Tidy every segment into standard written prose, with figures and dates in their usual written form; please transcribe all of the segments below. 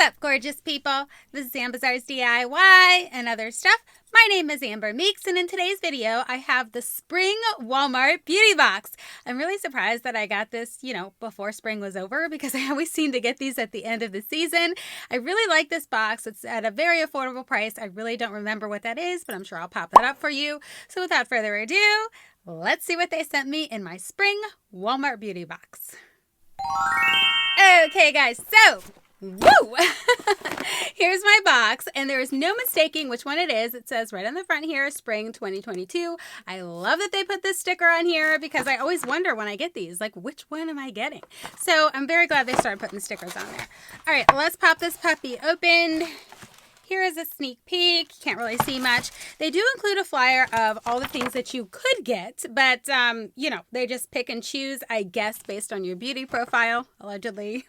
up, gorgeous people? This is Amber's DIY and other stuff. My name is Amber Meeks, and in today's video, I have the Spring Walmart Beauty Box. I'm really surprised that I got this, before spring was over, because I always seem to get these at the end of the season. I really like this box. It's at a very affordable price. I really don't remember what that is, but I'm sure I'll pop that up for you. So without further ado, let's see what they sent me in my Spring Walmart Beauty Box. Okay, guys, so woo! Here's my box, and there is no mistaking which one it is. It says right on the front here, Spring 2022. I love that they put this sticker on here because I always wonder when I get these, like, which one am I getting? So I'm very glad they started putting stickers on there. All right, let's pop this puppy open. Here is a sneak peek. Can't really see much. They do include a flyer of all the things that you could get, but, they just pick and choose, I guess, based on your beauty profile, allegedly.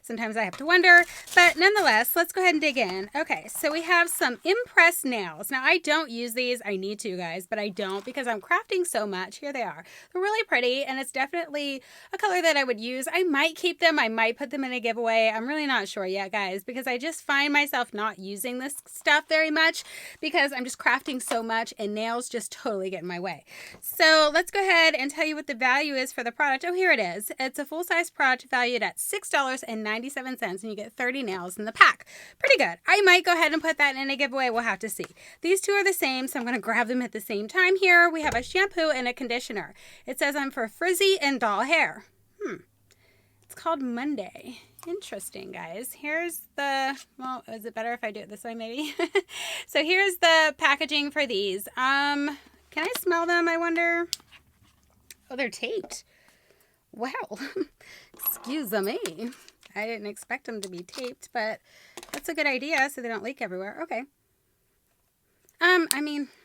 Sometimes I have to wonder, but nonetheless, let's go ahead and dig in. Okay, so we have some impressed nails. Now, I don't use these. I need to, guys, but I don't because I'm crafting so much. Here they are. They're really pretty, and it's definitely a color that I would use. I might keep them. I might put them in a giveaway. I'm really not sure yet, guys, because I just find myself not using this stuff very much because I'm just crafting so much and nails just totally get in my way. So let's go ahead and tell you what the value is for the product. Oh, here it is. It's a full-size product valued at $6.97, and you get 30 nails in the pack. Pretty good. I might go ahead and put that in a giveaway. We'll have to see. These two are the same, so I'm going to grab them at the same time here. We have a shampoo and a conditioner. It says I'm for frizzy and dull hair. It's called Monday. Interesting, guys. Here's the, well, is it better if I do it this way, maybe? So here's the packaging for these. Can I smell them, I wonder? Oh, they're taped. Well, excuse me. I didn't expect them to be taped, but that's a good idea so they don't leak everywhere. Okay. I'm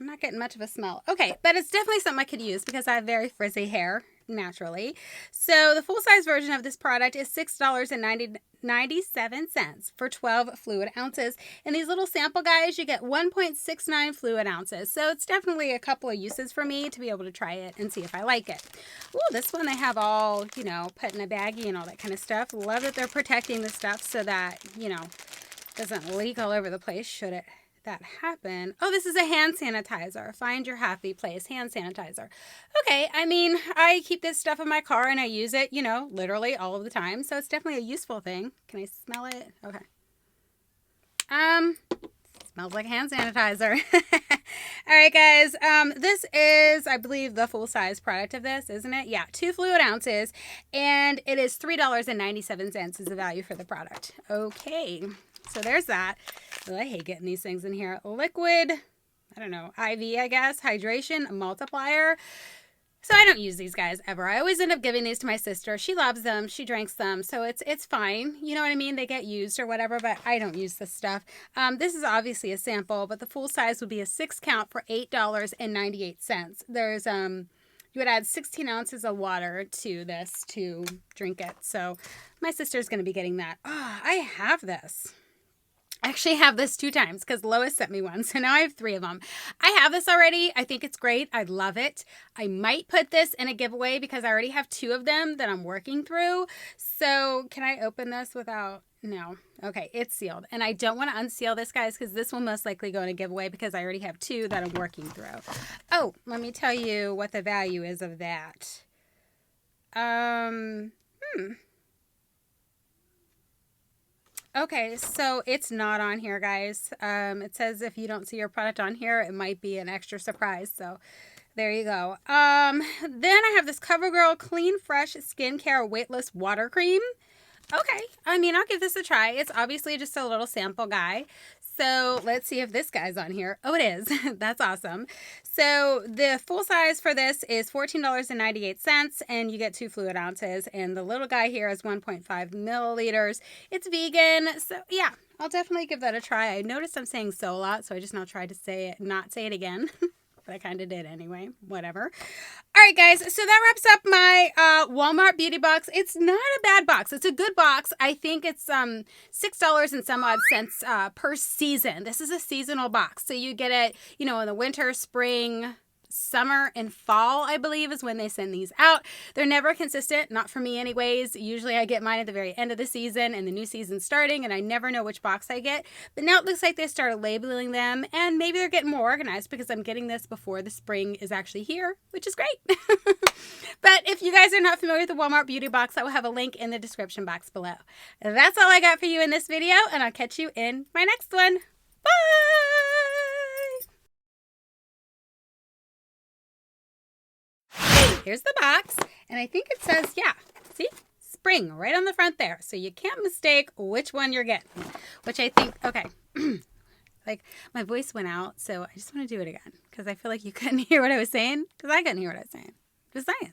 not getting much of a smell. Okay, but it's definitely something I could use because I have very frizzy hair, naturally. So the full-size version of this product is $6.97 for 12 fluid ounces. And these little sample guys, you get 1.69 fluid ounces. So it's definitely a couple of uses for me to be able to try it and see if I like it. Ooh, this one they have all, put in a baggie and all that kind of stuff. Love that they're protecting the stuff so that, doesn't leak all over the place should it that happen. Oh, this is a hand sanitizer. Find your happy place hand sanitizer. Okay, I keep this stuff in my car and I use it, literally all of the time. So it's definitely a useful thing. Can I smell it? Okay. Smells like hand sanitizer. All right, guys. This is, I believe, the full-size product of this, isn't it? Yeah, 2 fluid ounces, and it is $3.97 is the value for the product. Okay, so there's that. Well, I hate getting these things in here. Liquid, I don't know, IV, I guess, hydration, multiplier. So I don't use these guys ever. I always end up giving these to my sister. She loves them. She drinks them. So it's fine. You know what I mean? They get used or whatever, but I don't use this stuff. This is obviously a sample, but the full size would be a 6 count for $8.98. There's, you would add 16 ounces of water to this to drink it. So my sister's going to be getting that. Oh, I have this. I actually have this 2 times because Lois sent me one. So now I have 3 of them. I have this already. I think it's great. I love it. I might put this in a giveaway because I already have 2 of them that I'm working through. So can I open this without? No. Okay, it's sealed. And I don't want to unseal this, guys, because this will most likely go in a giveaway because I already have 2 that I'm working through. Oh, let me tell you what the value is of that. Okay, so it's not on here, guys. It says if you don't see your product on here, it might be an extra surprise. So there you go. Then I have this CoverGirl Clean Fresh Skincare Weightless Water Cream. Okay, I'll give this a try. It's obviously just a little sample guy. So let's see if this guy's on here. Oh, it is. That's awesome. So the full size for this is $14.98, and you get 2 fluid ounces. And the little guy here is 1.5 milliliters. It's vegan. So yeah, I'll definitely give that a try. I noticed I'm saying so a lot, so I just now tried to say it, not say it again. But I kind of did anyway. Whatever. All right, guys. So that wraps up my Walmart beauty box. It's not a bad box. It's a good box. I think it's $6 and some odd cents per season. This is a seasonal box. So you get it, in the winter, spring, summer and fall, I believe, is when they send these out. They're never consistent, not for me anyways. Usually I get mine at the very end of the season and the new season's starting, and I never know which box I get. But now it looks like they started labeling them, and maybe they're getting more organized because I'm getting this before the spring is actually here, which is great. But if you guys are not familiar with the Walmart Beauty Box, I will have a link in the description box below. That's all I got for you in this video, and I'll catch you in my next one. Bye! Here's the box, and I think it says, yeah, see? Spring right on the front there. So you can't mistake which one you're getting, which I think, okay. Like, my voice went out, so I just want to do it again because I feel like you couldn't hear what I was saying because I couldn't hear what I was saying. Just saying.